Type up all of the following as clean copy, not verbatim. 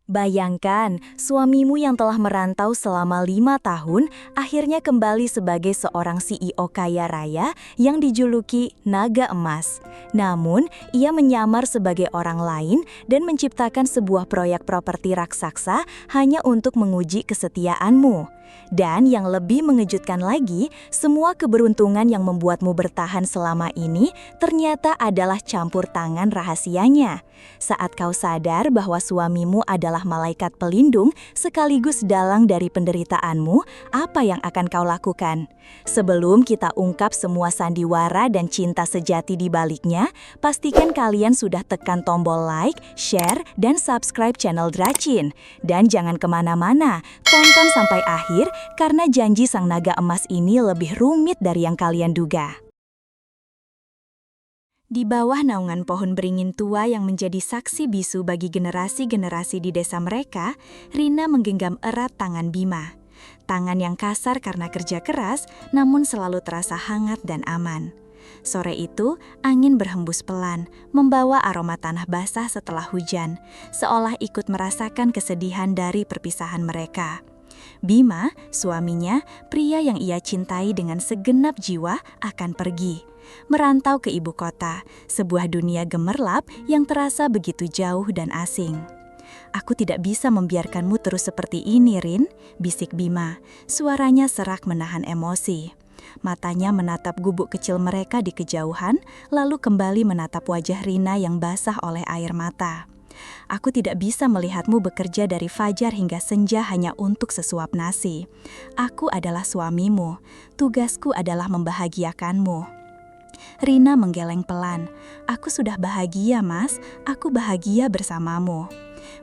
Bayangkan, suamimu yang telah merantau selama 5 tahun akhirnya kembali sebagai seorang CEO kaya raya yang dijuluki naga emas. Namun, ia menyamar sebagai orang lain dan menciptakan sebuah proyek properti raksasa hanya untuk menguji kesetiaanmu. Dan yang lebih mengejutkan lagi, semua keberuntungan yang membuatmu bertahan selama ini ternyata adalah campur tangan rahasianya. Saat kau sadar bahwa suamimu adalah malaikat pelindung sekaligus dalang dari penderitaanmu, apa yang akan kau lakukan? Sebelum kita ungkap semua sandiwara dan cinta sejati di baliknya, pastikan kalian sudah tekan tombol like, share, dan subscribe channel Dracin. Dan jangan kemana-mana, tonton sampai akhir karena janji sang naga emas ini lebih rumit dari yang kalian duga. Di bawah naungan pohon beringin tua yang menjadi saksi bisu bagi generasi-generasi di desa mereka, Rina menggenggam erat tangan Bima. Tangan yang kasar karena kerja keras, namun selalu terasa hangat dan aman. Sore itu, angin berhembus pelan, membawa aroma tanah basah setelah hujan, seolah ikut merasakan kesedihan dari perpisahan mereka. Bima, suaminya, pria yang ia cintai dengan segenap jiwa, akan pergi. Merantau ke ibu kota, sebuah dunia gemerlap yang terasa begitu jauh dan asing. "Aku tidak bisa membiarkanmu terus seperti ini, Rin," bisik Bima. Suaranya serak menahan emosi. Matanya menatap gubuk kecil mereka di kejauhan, lalu kembali menatap wajah Rina yang basah oleh air mata. "Aku tidak bisa melihatmu bekerja dari fajar hingga senja hanya untuk sesuap nasi. Aku adalah suamimu. Tugasku adalah membahagiakanmu." Rina menggeleng pelan. "Aku sudah bahagia, Mas. Aku bahagia bersamamu."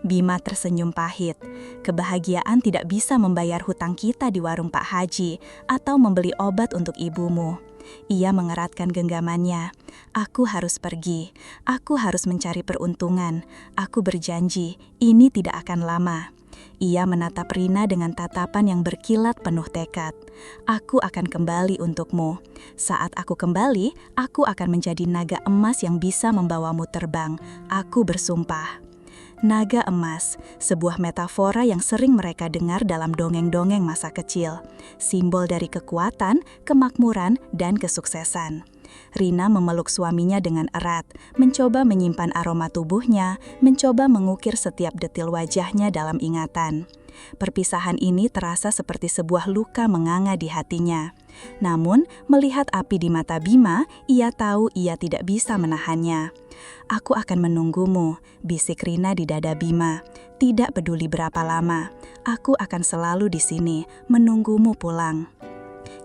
Bima tersenyum pahit. "Kebahagiaan tidak bisa membayar hutang kita di warung Pak Haji atau membeli obat untuk ibumu." Ia mengeratkan genggamannya. "Aku harus pergi. Aku harus mencari peruntungan. Aku berjanji, ini tidak akan lama." Ia menatap Rina dengan tatapan yang berkilat penuh tekad. "Aku akan kembali untukmu. Saat aku kembali, aku akan menjadi naga emas yang bisa membawamu terbang. Aku bersumpah." Naga emas, sebuah metafora yang sering mereka dengar dalam dongeng-dongeng masa kecil. Simbol dari kekuatan, kemakmuran, dan kesuksesan. Rina memeluk suaminya dengan erat, mencoba menyimpan aroma tubuhnya, mencoba mengukir setiap detil wajahnya dalam ingatan. Perpisahan ini terasa seperti sebuah luka menganga di hatinya. Namun, melihat api di mata Bima, ia tahu ia tidak bisa menahannya. "Aku akan menunggumu," bisik Rina di dada Bima. "Tidak peduli berapa lama, aku akan selalu di sini, menunggumu pulang."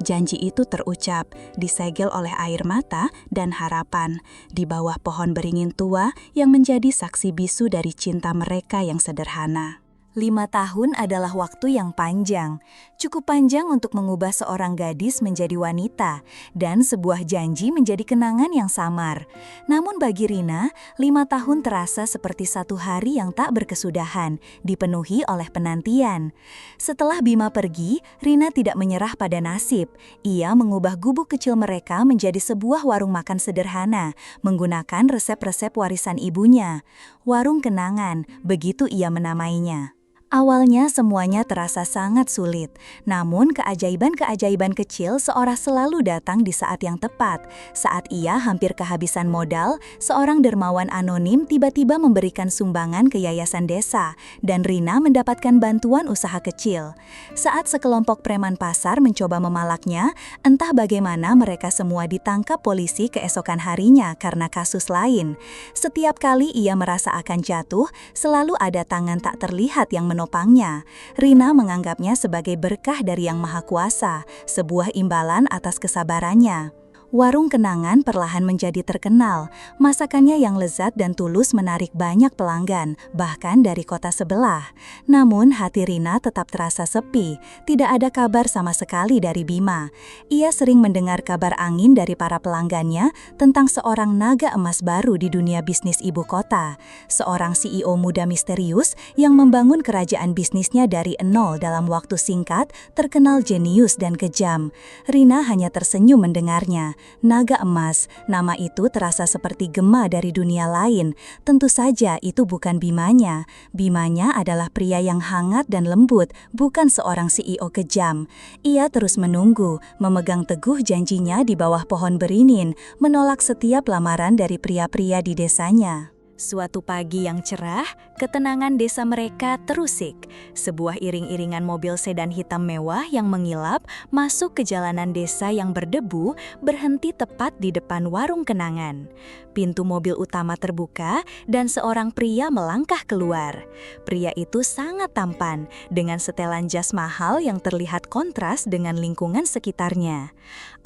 Janji itu terucap, disegel oleh air mata dan harapan, di bawah pohon beringin tua yang menjadi saksi bisu dari cinta mereka yang sederhana. 5 tahun adalah waktu yang panjang, cukup panjang untuk mengubah seorang gadis menjadi wanita, dan sebuah janji menjadi kenangan yang samar. Namun bagi Rina, 5 tahun terasa seperti satu hari yang tak berkesudahan, dipenuhi oleh penantian. Setelah Bima pergi, Rina tidak menyerah pada nasib. Ia mengubah gubuk kecil mereka menjadi sebuah warung makan sederhana, menggunakan resep-resep warisan ibunya. Warung kenangan, begitu ia menamainya. Awalnya semuanya terasa sangat sulit, namun keajaiban-keajaiban kecil seolah selalu datang di saat yang tepat. Saat ia hampir kehabisan modal, seorang dermawan anonim tiba-tiba memberikan sumbangan ke yayasan desa, dan Rina mendapatkan bantuan usaha kecil. Saat sekelompok preman pasar mencoba memalaknya, entah bagaimana mereka semua ditangkap polisi keesokan harinya karena kasus lain. Setiap kali ia merasa akan jatuh, selalu ada tangan tak terlihat yang menopangnya. Rina menganggapnya sebagai berkah dari Yang Maha Kuasa, sebuah imbalan atas kesabarannya. Warung kenangan perlahan menjadi terkenal. Masakannya yang lezat dan tulus menarik banyak pelanggan, bahkan dari kota sebelah. Namun hati Rina tetap terasa sepi. Tidak ada kabar sama sekali dari Bima. Ia sering mendengar kabar angin dari para pelanggannya tentang seorang naga emas baru di dunia bisnis ibu kota. Seorang CEO muda misterius yang membangun kerajaan bisnisnya dari nol dalam waktu singkat, terkenal jenius dan kejam. Rina hanya tersenyum mendengarnya. naga emas. Nama itu terasa seperti gema dari dunia lain. Tentu saja itu bukan Bimanya. Bimanya adalah pria yang hangat dan lembut, bukan seorang CEO kejam. Ia terus menunggu, memegang teguh janjinya di bawah pohon beringin, menolak setiap lamaran dari pria-pria di desanya. Suatu pagi yang cerah, ketenangan desa mereka terusik. Sebuah iring-iringan mobil sedan hitam mewah yang mengilap masuk ke jalanan desa yang berdebu, berhenti tepat di depan warung kenangan. Pintu mobil utama terbuka dan seorang pria melangkah keluar. Pria itu sangat tampan, dengan setelan jas mahal yang terlihat kontras dengan lingkungan sekitarnya.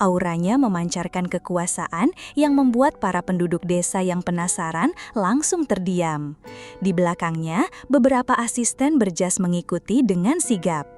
Auranya memancarkan kekuasaan yang membuat para penduduk desa yang penasaran langsung terdiam. Di belakangnya, beberapa asisten berjas mengikuti dengan sigap.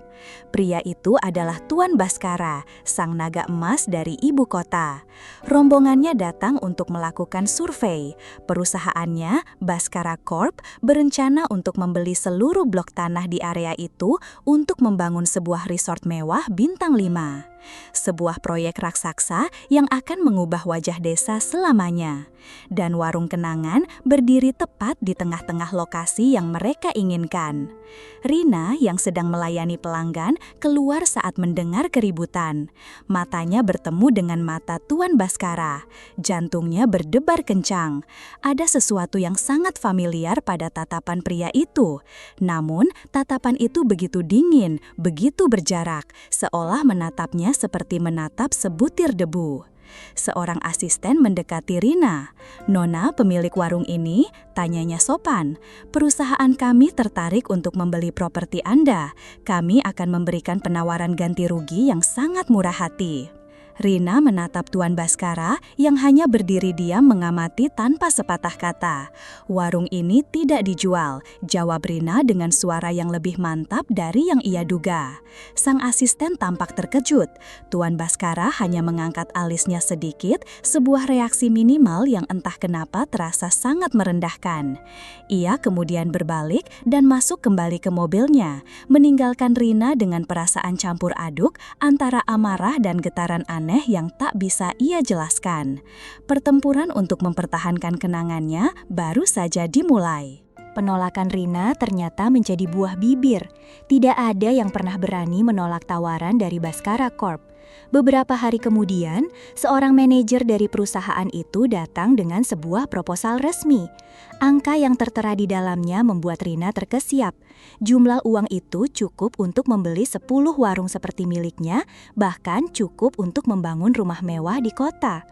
Pria itu adalah Tuan Baskara, sang naga emas dari ibu kota. Rombongannya datang untuk melakukan survei. Perusahaannya, Baskara Corp, berencana untuk membeli seluruh blok tanah di area itu untuk membangun sebuah resort mewah bintang 5. Sebuah proyek raksasa yang akan mengubah wajah desa selamanya. Dan warung kenangan berdiri tepat di tengah-tengah lokasi yang mereka inginkan. Rina yang sedang melayani pelanggan keluar saat mendengar keributan. Matanya bertemu dengan mata Tuan Baskara. Jantungnya berdebar kencang. Ada sesuatu yang sangat familiar pada tatapan pria itu. Namun, tatapan itu begitu dingin, begitu berjarak, seolah menatapnya seperti menatap sebutir debu. Seorang asisten mendekati Rina. "Nona, pemilik warung ini," tanyanya sopan. "Perusahaan kami tertarik untuk membeli properti Anda. Kami akan memberikan penawaran ganti rugi yang sangat murah hati." Rina menatap Tuan Baskara yang hanya berdiri diam mengamati tanpa sepatah kata. "Warung ini tidak dijual," jawab Rina dengan suara yang lebih mantap dari yang ia duga. Sang asisten tampak terkejut. Tuan Baskara hanya mengangkat alisnya sedikit, sebuah reaksi minimal yang entah kenapa terasa sangat merendahkan. Ia kemudian berbalik dan masuk kembali ke mobilnya, meninggalkan Rina dengan perasaan campur aduk antara amarah dan getaran aneh yang tak bisa ia jelaskan. Pertempuran untuk mempertahankan kenangannya baru saja dimulai. Penolakan Rina ternyata menjadi buah bibir. Tidak ada yang pernah berani menolak tawaran dari Baskara Corp. Beberapa hari kemudian, seorang manajer dari perusahaan itu datang dengan sebuah proposal resmi. Angka yang tertera di dalamnya membuat Rina terkesiap. Jumlah uang itu cukup untuk membeli 10 warung seperti miliknya, bahkan cukup untuk membangun rumah mewah di kota.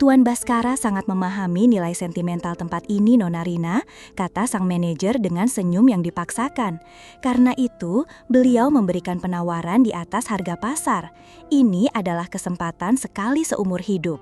"Tuan Baskara sangat memahami nilai sentimental tempat ini, Nona Rina," kata sang manajer dengan senyum yang dipaksakan. "Karena itu, beliau memberikan penawaran di atas harga pasar. Ini adalah kesempatan sekali seumur hidup."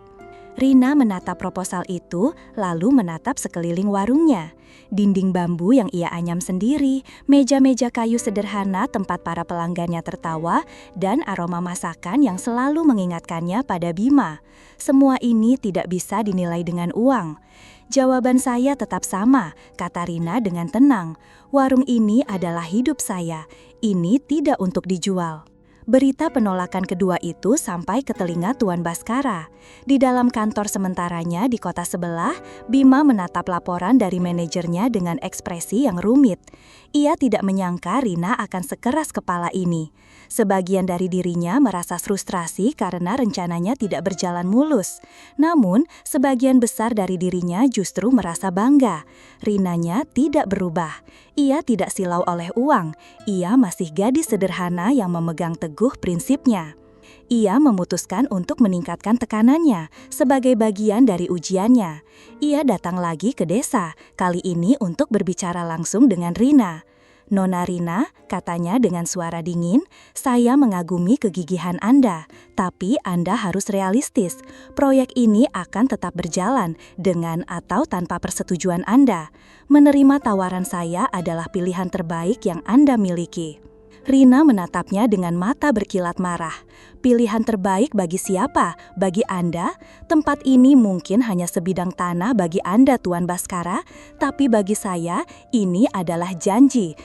Rina menatap proposal itu, lalu menatap sekeliling warungnya. Dinding bambu yang ia anyam sendiri, meja-meja kayu sederhana tempat para pelanggannya tertawa, dan aroma masakan yang selalu mengingatkannya pada Bima. Semua ini tidak bisa dinilai dengan uang. "Jawaban saya tetap sama," kata Rina dengan tenang. "Warung ini adalah hidup saya. Ini tidak untuk dijual." Berita penolakan kedua itu sampai ke telinga Tuan Baskara. Di dalam kantor sementaranya di kota sebelah, Bima menatap laporan dari manajernya dengan ekspresi yang rumit. Ia tidak menyangka Rina akan sekeras kepala ini. Sebagian dari dirinya merasa frustrasi karena rencananya tidak berjalan mulus. Namun, sebagian besar dari dirinya justru merasa bangga. Rinanya tidak berubah. Ia tidak silau oleh uang. Ia masih gadis sederhana yang memegang teguh prinsipnya. Ia memutuskan untuk meningkatkan tekanannya sebagai bagian dari ujiannya. Ia datang lagi ke desa, kali ini untuk berbicara langsung dengan Rina. "Nona Rina," katanya dengan suara dingin, "saya mengagumi kegigihan Anda, tapi Anda harus realistis. Proyek ini akan tetap berjalan dengan atau tanpa persetujuan Anda. Menerima tawaran saya adalah pilihan terbaik yang Anda miliki." Rina menatapnya dengan mata berkilat marah. "Pilihan terbaik bagi siapa? Bagi Anda? Tempat ini mungkin hanya sebidang tanah bagi Anda, Tuan Baskara, tapi bagi saya ini adalah janji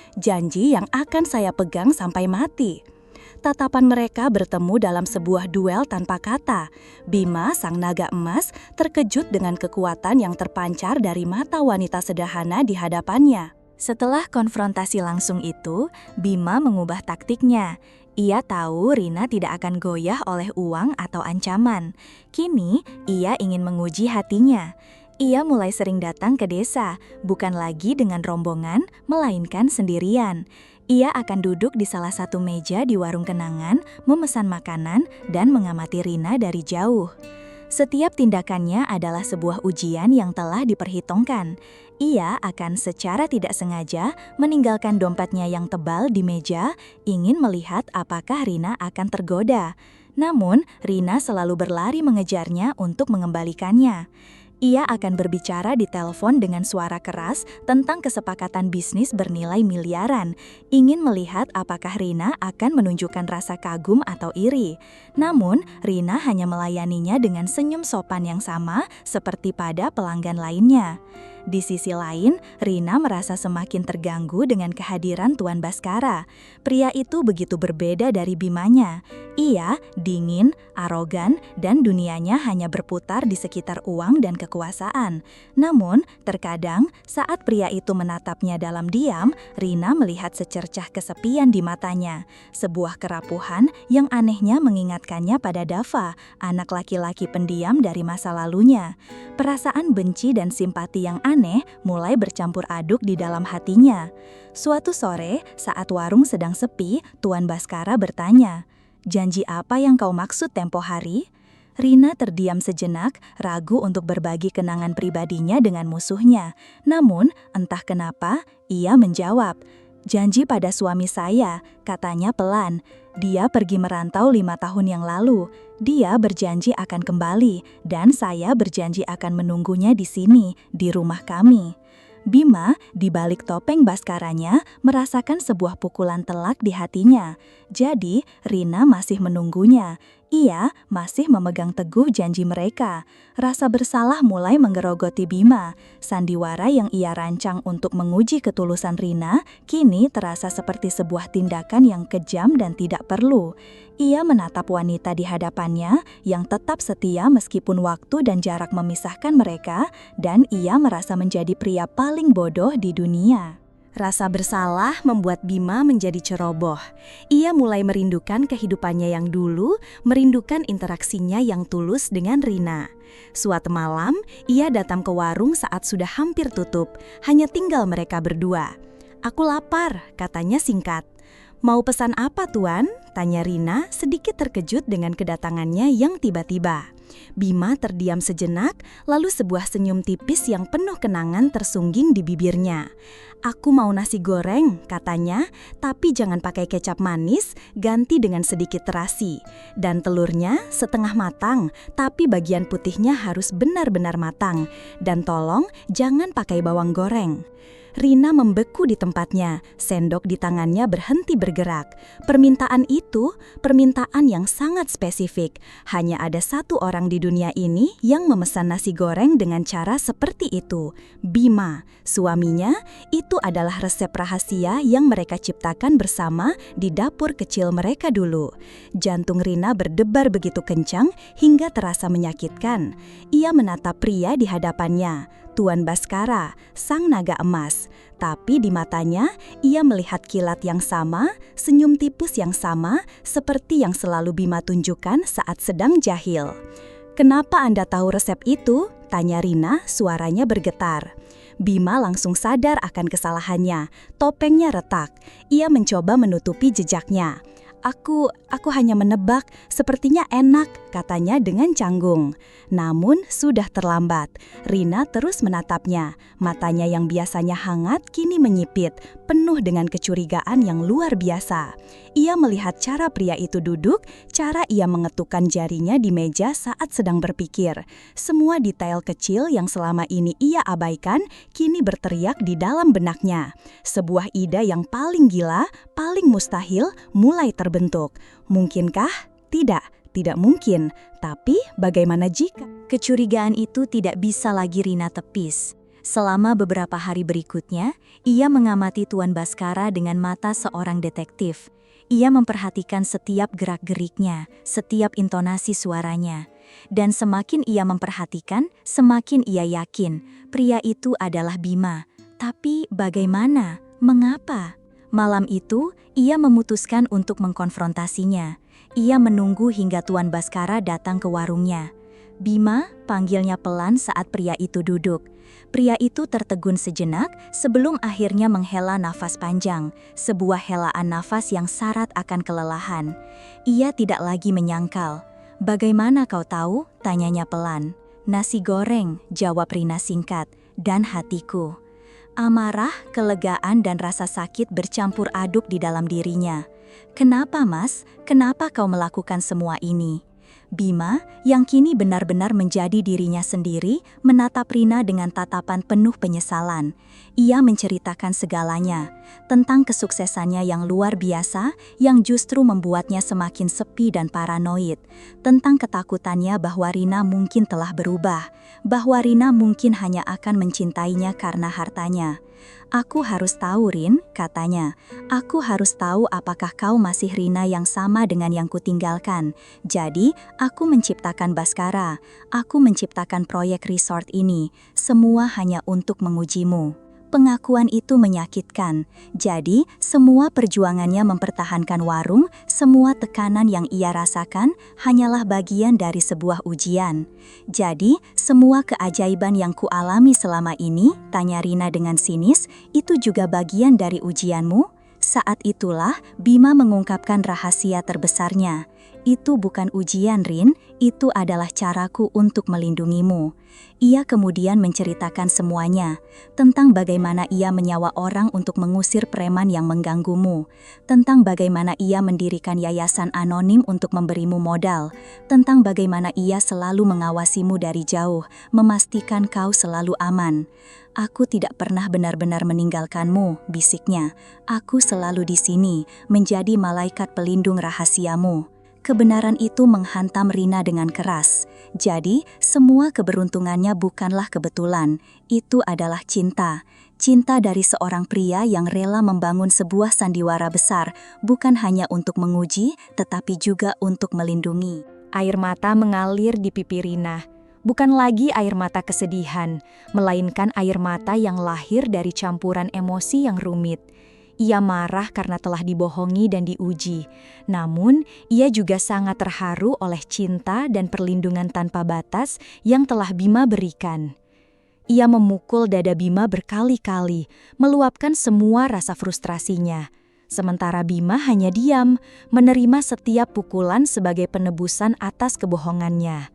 yang akan saya pegang sampai mati." Tatapan mereka bertemu dalam sebuah duel tanpa kata. Bima, sang naga emas, terkejut dengan kekuatan yang terpancar dari mata wanita sederhana di hadapannya. Setelah konfrontasi langsung itu, Bima mengubah taktiknya. Ia tahu Rina tidak akan goyah oleh uang atau ancaman. Kini, ia ingin menguji hatinya. Ia mulai sering datang ke desa, bukan lagi dengan rombongan, melainkan sendirian. Ia akan duduk di salah satu meja di warung kenangan, memesan makanan, dan mengamati Rina dari jauh. Setiap tindakannya adalah sebuah ujian yang telah diperhitungkan. Ia akan secara tidak sengaja meninggalkan dompetnya yang tebal di meja, ingin melihat apakah Rina akan tergoda. Namun, Rina selalu berlari mengejarnya untuk mengembalikannya. Ia akan berbicara di telepon dengan suara keras tentang kesepakatan bisnis bernilai miliaran, ingin melihat apakah Rina akan menunjukkan rasa kagum atau iri. Namun, Rina hanya melayaninya dengan senyum sopan yang sama seperti pada pelanggan lainnya. Di sisi lain, Rina merasa semakin terganggu dengan kehadiran Tuan Baskara. Pria itu begitu berbeda dari Bimanya. Ia dingin, arogan, dan dunianya hanya berputar di sekitar uang dan kekuasaan. Namun, terkadang saat pria itu menatapnya dalam diam, Rina melihat secercah kesepian di matanya. Sebuah kerapuhan yang anehnya mengingatkannya pada Dava, anak laki-laki pendiam dari masa lalunya. Perasaan benci dan simpati yang aneh mulai bercampur aduk di dalam hatinya. Suatu sore, saat warung sedang sepi, Tuan Baskara bertanya, "Janji apa yang kau maksud tempo hari?" Rina terdiam sejenak, ragu untuk berbagi kenangan pribadinya dengan musuhnya. Namun, entah kenapa, ia menjawab, "Janji pada suami saya," katanya pelan. "Dia pergi merantau 5 tahun yang lalu. Dia berjanji akan kembali, dan saya berjanji akan menunggunya di sini, di rumah kami." Bima, di balik topeng Baskaranya, merasakan sebuah pukulan telak di hatinya. Jadi, Rina masih menunggunya. Ia masih memegang teguh janji mereka. Rasa bersalah mulai menggerogoti Bima. Sandiwara yang ia rancang untuk menguji ketulusan Rina, kini terasa seperti sebuah tindakan yang kejam dan tidak perlu. Ia menatap wanita di hadapannya yang tetap setia meskipun waktu dan jarak memisahkan mereka, dan ia merasa menjadi pria paling bodoh di dunia. Rasa bersalah membuat Bima menjadi ceroboh. Ia mulai merindukan kehidupannya yang dulu, merindukan interaksinya yang tulus dengan Rina. Suatu malam, ia datang ke warung saat sudah hampir tutup, hanya tinggal mereka berdua. "Aku lapar," katanya singkat. "Mau pesan apa, Tuan?" tanya Rina, sedikit terkejut dengan kedatangannya yang tiba-tiba. Bima terdiam sejenak, lalu sebuah senyum tipis yang penuh kenangan tersungging di bibirnya. "Aku mau nasi goreng," katanya, "tapi jangan pakai kecap manis, ganti dengan sedikit terasi. Dan telurnya setengah matang, tapi bagian putihnya harus benar-benar matang. Dan tolong jangan pakai bawang goreng." Rina membeku di tempatnya, sendok di tangannya berhenti bergerak. Permintaan itu, permintaan yang sangat spesifik. Hanya ada satu orang di dunia ini yang memesan nasi goreng dengan cara seperti itu. Bima, suaminya, itu adalah resep rahasia yang mereka ciptakan bersama di dapur kecil mereka dulu. Jantung Rina berdebar begitu kencang hingga terasa menyakitkan. Ia menatap pria di hadapannya, Tuan Baskara, sang naga emas. Tapi di matanya, ia melihat kilat yang sama, senyum tipis yang sama, seperti yang selalu Bima tunjukkan saat sedang jahil. "Kenapa Anda tahu resep itu?" tanya Rina, suaranya bergetar. Bima langsung sadar akan kesalahannya. Topengnya retak. Ia mencoba menutupi jejaknya. Aku hanya menebak, sepertinya enak," katanya dengan canggung. Namun sudah terlambat. Rina terus menatapnya. Matanya yang biasanya hangat kini menyipit, penuh dengan kecurigaan yang luar biasa. Ia melihat cara pria itu duduk, cara ia mengetukkan jarinya di meja saat sedang berpikir. Semua detail kecil yang selama ini ia abaikan, kini berteriak di dalam benaknya. Sebuah ide yang paling gila, paling mustahil, mulai terbentuk. Mungkinkah? Tidak mungkin. Tapi bagaimana jika? Kecurigaan itu tidak bisa lagi Rina tepis. Selama beberapa hari berikutnya, ia mengamati Tuan Baskara dengan mata seorang detektif. Ia memperhatikan setiap gerak-geriknya, setiap intonasi suaranya. Dan semakin ia memperhatikan, semakin ia yakin pria itu adalah Bima. Tapi bagaimana? Mengapa? Malam itu, ia memutuskan untuk mengkonfrontasinya. Ia menunggu hingga Tuan Baskara datang ke warungnya. Bima, panggilnya pelan saat pria itu duduk. Pria itu tertegun sejenak sebelum akhirnya menghela nafas panjang, sebuah helaan nafas yang syarat akan kelelahan. Ia tidak lagi menyangkal. "Bagaimana kau tahu?" tanyanya pelan. "Nasi goreng," jawab Rina singkat, "dan hatiku." Amarah, kelegaan, dan rasa sakit bercampur aduk di dalam dirinya. "Kenapa, Mas? Kenapa kau melakukan semua ini?" Bima, yang kini benar-benar menjadi dirinya sendiri, menatap Rina dengan tatapan penuh penyesalan. Ia menceritakan segalanya, tentang kesuksesannya yang luar biasa, yang justru membuatnya semakin sepi dan paranoid, tentang ketakutannya bahwa Rina mungkin telah berubah, bahwa Rina mungkin hanya akan mencintainya karena hartanya. "Aku harus tahu, Rin," katanya. "Aku harus tahu apakah kau masih Rina yang sama dengan yang kutinggalkan. Jadi, aku menciptakan Baskara. Aku menciptakan proyek resort ini. Semua hanya untuk mengujimu." Pengakuan itu menyakitkan. Jadi, semua perjuangannya mempertahankan warung, semua tekanan yang ia rasakan hanyalah bagian dari sebuah ujian. "Jadi, semua keajaiban yang kualami selama ini," tanya Rina dengan sinis, "itu juga bagian dari ujianmu?" Saat itulah Bima mengungkapkan rahasia terbesarnya. "Itu bukan ujian, Rin, itu adalah caraku untuk melindungimu." Ia kemudian menceritakan semuanya, tentang bagaimana ia menyawa orang untuk mengusir preman yang mengganggumu, tentang bagaimana ia mendirikan yayasan anonim untuk memberimu modal, tentang bagaimana ia selalu mengawasimu dari jauh, memastikan kau selalu aman. "Aku tidak pernah benar-benar meninggalkanmu," bisiknya. "Aku selalu di sini, menjadi malaikat pelindung rahasiamu." Kebenaran itu menghantam Rina dengan keras. Jadi, semua keberuntungannya bukanlah kebetulan. Itu adalah cinta. Cinta dari seorang pria yang rela membangun sebuah sandiwara besar, bukan hanya untuk menguji, tetapi juga untuk melindungi. Air mata mengalir di pipi Rina. Bukan lagi air mata kesedihan, melainkan air mata yang lahir dari campuran emosi yang rumit. Ia marah karena telah dibohongi dan diuji. Namun, ia juga sangat terharu oleh cinta dan perlindungan tanpa batas yang telah Bima berikan. Ia memukul dada Bima berkali-kali, meluapkan semua rasa frustrasinya. Sementara Bima hanya diam, menerima setiap pukulan sebagai penebusan atas kebohongannya.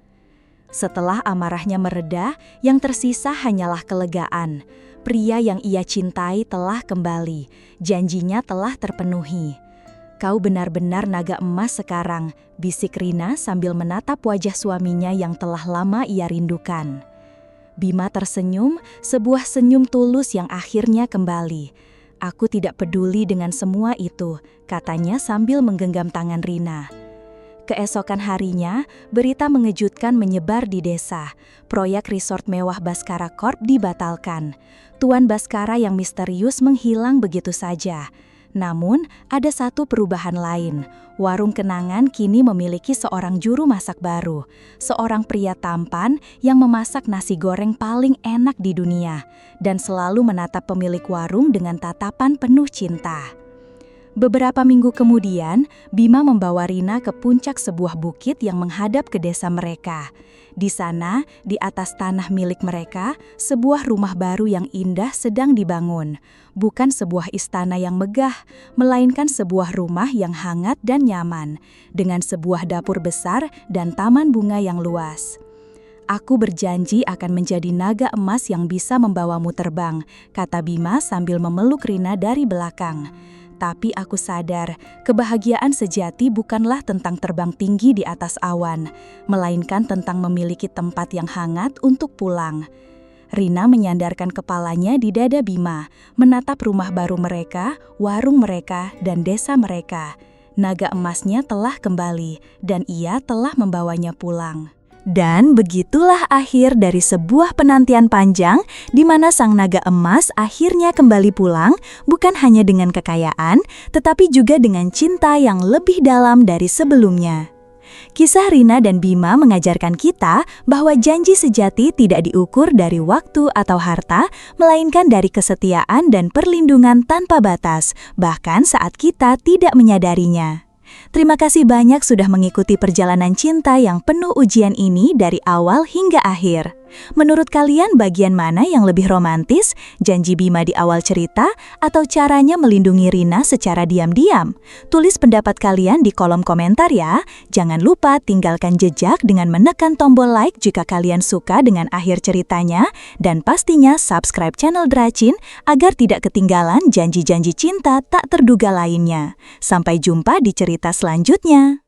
Setelah amarahnya mereda, yang tersisa hanyalah kelegaan. Pria yang ia cintai telah kembali, janjinya telah terpenuhi. "Kau benar-benar naga emas sekarang," bisik Rina sambil menatap wajah suaminya yang telah lama ia rindukan. Bima tersenyum, sebuah senyum tulus yang akhirnya kembali. "Aku tidak peduli dengan semua itu," katanya sambil menggenggam tangan Rina. Keesokan harinya, berita mengejutkan menyebar di desa. Proyek resort mewah Baskara Corp dibatalkan. Tuan Baskara yang misterius menghilang begitu saja. Namun, ada satu perubahan lain. Warung Kenangan kini memiliki seorang juru masak baru. Seorang pria tampan yang memasak nasi goreng paling enak di dunia. Dan selalu menatap pemilik warung dengan tatapan penuh cinta. Beberapa minggu kemudian, Bima membawa Rina ke puncak sebuah bukit yang menghadap ke desa mereka. Di sana, di atas tanah milik mereka, sebuah rumah baru yang indah sedang dibangun. Bukan sebuah istana yang megah, melainkan sebuah rumah yang hangat dan nyaman, dengan sebuah dapur besar dan taman bunga yang luas. "Aku berjanji akan menjadi naga emas yang bisa membawamu terbang," kata Bima sambil memeluk Rina dari belakang. "Tapi aku sadar, kebahagiaan sejati bukanlah tentang terbang tinggi di atas awan, melainkan tentang memiliki tempat yang hangat untuk pulang." Rina menyandarkan kepalanya di dada Bima, menatap rumah baru mereka, warung mereka, dan desa mereka. Naga emasnya telah kembali, dan ia telah membawanya pulang. Dan begitulah akhir dari sebuah penantian panjang di mana sang naga emas akhirnya kembali pulang bukan hanya dengan kekayaan, tetapi juga dengan cinta yang lebih dalam dari sebelumnya. Kisah Rina dan Bima mengajarkan kita bahwa janji sejati tidak diukur dari waktu atau harta, melainkan dari kesetiaan dan perlindungan tanpa batas, bahkan saat kita tidak menyadarinya. Terima kasih banyak sudah mengikuti perjalanan cinta yang penuh ujian ini dari awal hingga akhir. Menurut kalian bagian mana yang lebih romantis? Janji Bima di awal cerita atau caranya melindungi Rina secara diam-diam? Tulis pendapat kalian di kolom komentar ya. Jangan lupa tinggalkan jejak dengan menekan tombol like jika kalian suka dengan akhir ceritanya. Dan pastinya subscribe channel Dracin agar tidak ketinggalan janji-janji cinta tak terduga lainnya. Sampai jumpa di cerita selanjutnya.